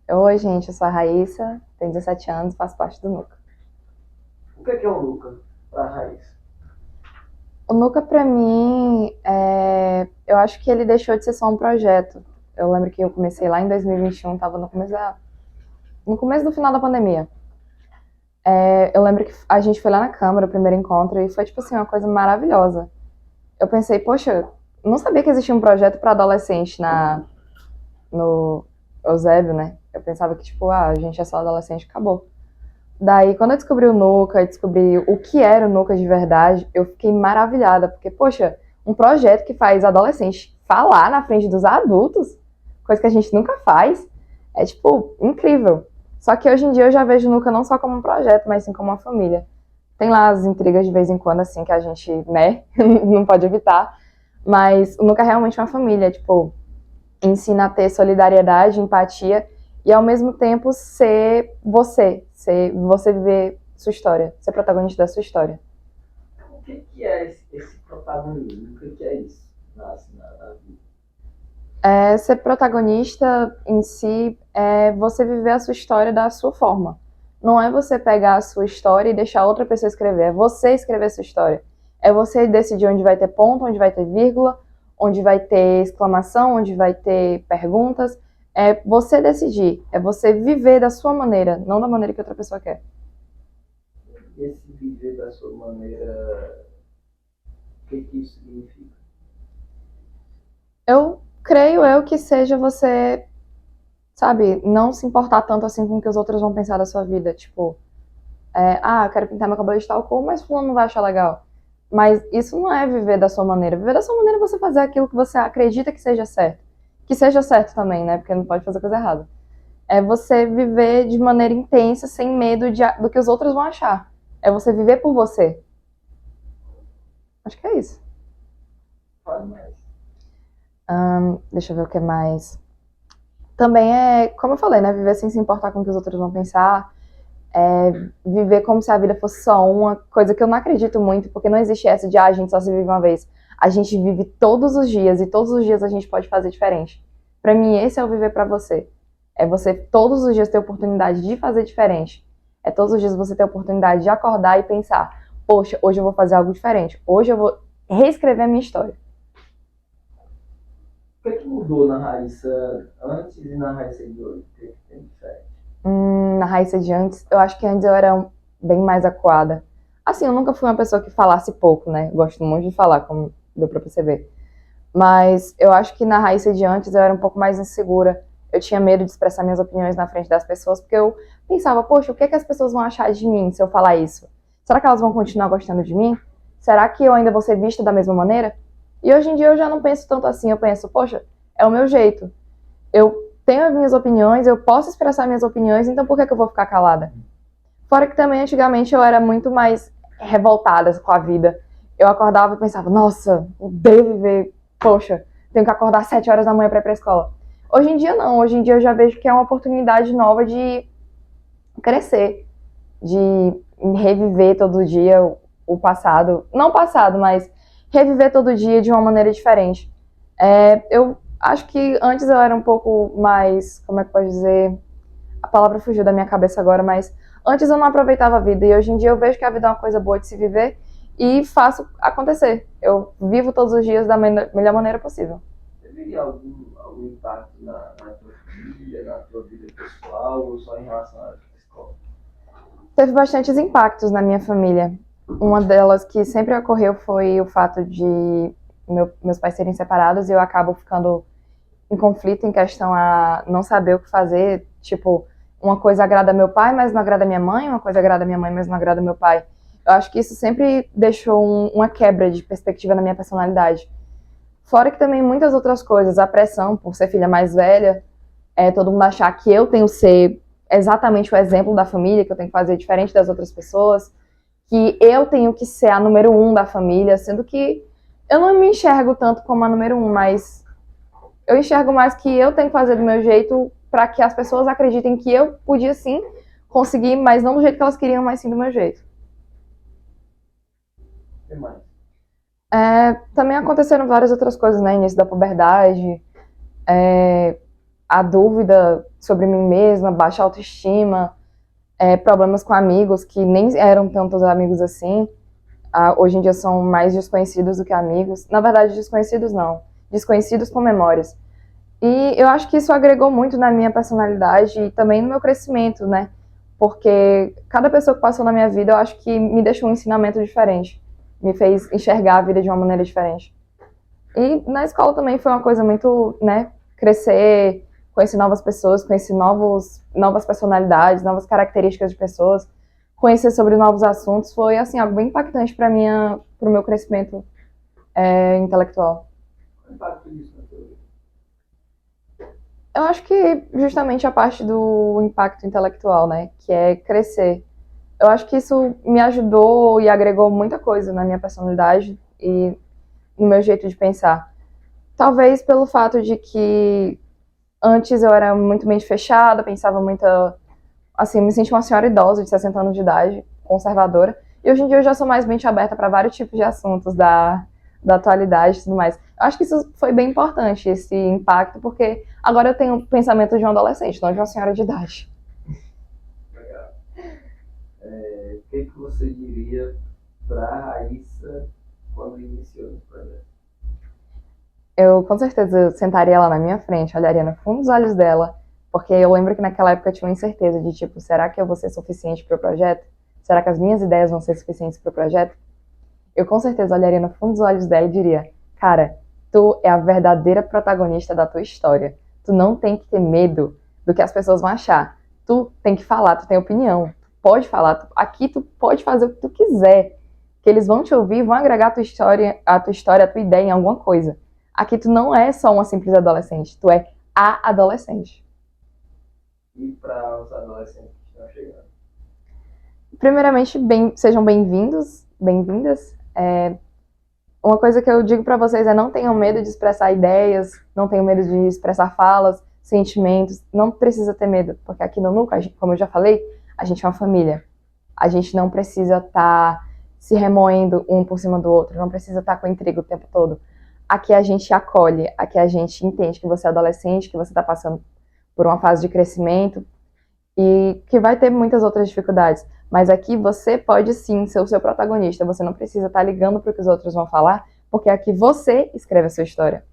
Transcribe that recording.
Oi, gente, eu sou a Raíssa, tenho 17 anos e faço parte do NUCA. O que é o Luca para a Raiz? O NUCA, pra mim, eu acho que ele deixou de ser só um projeto. Eu lembro que eu comecei lá em 2021, tava no começo do final da pandemia. Eu lembro que a gente foi lá na Câmara, o primeiro encontro, e foi, tipo assim, uma coisa maravilhosa. Eu pensei, poxa, não sabia que existia um projeto para adolescente no Eusébio, né? Eu pensava que, tipo, a gente é só adolescente, acabou. Daí, quando eu descobri o Nuca e descobri o que era o Nuca de verdade, eu fiquei maravilhada, porque, poxa, um projeto que faz adolescente falar na frente dos adultos, coisa que a gente nunca faz, é, tipo, incrível. Só que hoje em dia eu já vejo o Nuca não só como um projeto, mas sim como uma família. Tem lá as intrigas de vez em quando, assim, que a gente, né, não pode evitar, mas o Nuca é realmente uma família, tipo, ensina a ter solidariedade, empatia e ao mesmo tempo ser você viver sua história, ser protagonista da sua história. O que é esse protagonismo? O que é isso na vida? Ser protagonista em si é você viver a sua história da sua forma. Não é você pegar a sua história e deixar outra pessoa escrever, é você escrever a sua história. É você decidir onde vai ter ponto, onde vai ter vírgula, onde vai ter exclamação, onde vai ter perguntas. É você decidir, é você viver da sua maneira, não da maneira que outra pessoa quer. Esse viver da sua maneira, o que isso significa? Eu creio que seja você, sabe, não se importar tanto assim com o que os outros vão pensar da sua vida. Tipo, eu quero pintar meu cabelo de tal cor, mas fulano não vai achar legal. Mas isso não é viver da sua maneira. Viver da sua maneira é você fazer aquilo que você acredita que seja certo. Que seja certo também, né? Porque não pode fazer coisa errada. É você viver de maneira intensa, sem medo do que os outros vão achar. É você viver por você. Acho que é isso. Fale mais. Deixa eu ver o que mais. Também é, como eu falei, né? Viver sem se importar com o que os outros vão pensar. Viver como se a vida fosse só uma coisa que eu não acredito muito, porque não existe essa de a gente só se vive uma vez. A gente vive todos os dias e todos os dias a gente pode fazer diferente. Pra mim, esse é o viver pra você. É você todos os dias ter a oportunidade de fazer diferente. É todos os dias você ter a oportunidade de acordar e pensar: poxa, hoje eu vou fazer algo diferente. Hoje eu vou reescrever a minha história. O que mudou na Raíssa antes e na Raíssa de hoje? O que tem diferente? Na Raíssa de antes, eu acho que antes eu era bem mais acuada. Assim, eu nunca fui uma pessoa que falasse pouco, né? Gosto muito de falar, como deu pra perceber. Mas eu acho que na Raíssa de antes eu era um pouco mais insegura. Eu tinha medo de expressar minhas opiniões na frente das pessoas, porque eu pensava, poxa, o que é que as pessoas vão achar de mim se eu falar isso? Será que elas vão continuar gostando de mim? Será que eu ainda vou ser vista da mesma maneira? E hoje em dia eu já não penso tanto assim, eu penso, poxa, é o meu jeito. Eu tenho as minhas opiniões, eu posso expressar minhas opiniões, então por que eu vou ficar calada? Fora que também antigamente eu era muito mais revoltada com a vida. Eu acordava e pensava, nossa, odeio viver, poxa, tenho que acordar às 7 horas da manhã para ir pra escola. Hoje em dia não, hoje em dia eu já vejo que é uma oportunidade nova de crescer, de reviver todo dia o passado, não passado, mas reviver todo dia de uma maneira diferente. Eu acho que antes eu era um pouco mais, como é que pode dizer, a palavra fugiu da minha cabeça agora, mas antes eu não aproveitava a vida e hoje em dia eu vejo que a vida é uma coisa boa de se viver e faço acontecer. Eu vivo todos os dias da melhor maneira possível. Teve algum impacto na tua família, na tua vida pessoal ou só em relação à escola? Teve bastantes impactos na minha família. Uma delas que sempre ocorreu foi o fato de meus pais serem separados e eu acabo ficando em conflito em questão a não saber o que fazer. Tipo, uma coisa agrada meu pai, mas não agrada minha mãe, uma coisa agrada minha mãe, mas não agrada meu pai. Eu acho que isso sempre deixou uma quebra de perspectiva na minha personalidade. Fora que também muitas outras coisas, a pressão por ser filha mais velha, todo mundo achar que eu tenho que ser exatamente o exemplo da família, que eu tenho que fazer diferente das outras pessoas, que eu tenho que ser a número um da família, sendo que eu não me enxergo tanto como a número um, mas eu enxergo mais que eu tenho que fazer do meu jeito para que as pessoas acreditem que eu podia sim conseguir, mas não do jeito que elas queriam, mas sim do meu jeito. O que mais? Também aconteceram várias outras coisas, né? Início da puberdade, a dúvida sobre mim mesma, baixa autoestima, problemas com amigos que nem eram tantos amigos assim. Hoje em dia são mais desconhecidos do que amigos. Na verdade, desconhecidos não. Desconhecidos com memórias. E eu acho que isso agregou muito na minha personalidade e também no meu crescimento, né? Porque cada pessoa que passou na minha vida, eu acho que me deixou um ensinamento diferente. Me fez enxergar a vida de uma maneira diferente. E na escola também foi uma coisa muito, né? Crescer, conhecer novas pessoas, conhecer novas personalidades, novas características de pessoas, conhecer sobre novos assuntos, foi assim algo bem impactante para o meu crescimento intelectual. Qual o impacto disso na tua vida? Eu acho que justamente a parte do impacto intelectual, né, que é crescer. Eu acho que isso me ajudou e agregou muita coisa na minha personalidade e no meu jeito de pensar. Talvez pelo fato de que antes eu era muito mente fechada, pensava muito, assim, me sentia uma senhora idosa de 60 anos de idade, conservadora. E hoje em dia eu já sou mais mente aberta para vários tipos de assuntos da atualidade e tudo mais. Eu acho que isso foi bem importante, esse impacto, porque agora eu tenho o pensamento de um adolescente, não de uma senhora de idade. Legal. O que você diria para a Raíssa quando iniciou esse projeto? Eu com certeza sentaria ela na minha frente, olharia no fundo dos olhos dela, porque eu lembro que naquela época eu tinha uma incerteza de tipo, será que eu vou ser suficiente para o projeto? Será que as minhas ideias vão ser suficientes para o projeto? Eu com certeza olharia no fundo dos olhos dela e diria, cara, tu é a verdadeira protagonista da tua história. Tu não tem que ter medo do que as pessoas vão achar. Tu tem que falar, tu tem opinião. Tu pode falar, aqui tu pode fazer o que tu quiser. Que eles vão te ouvir, vão agregar a tua ideia em alguma coisa. Aqui tu não é só uma simples adolescente, tu é a adolescente. E para os adolescentes que estão chegando? Primeiramente, sejam bem-vindos, bem-vindas. Uma coisa que eu digo para vocês é não tenham medo de expressar ideias, não tenham medo de expressar falas, sentimentos, não precisa ter medo, porque aqui no Nuca, como eu já falei, a gente é uma família. A gente não precisa estar se remoendo um por cima do outro, não precisa estar com intriga o tempo todo. Aqui a gente acolhe, aqui a gente entende que você é adolescente, que você está passando por uma fase de crescimento e que vai ter muitas outras dificuldades. Mas aqui você pode sim ser o seu protagonista, você não precisa estar ligando para o que os outros vão falar, porque aqui você escreve a sua história.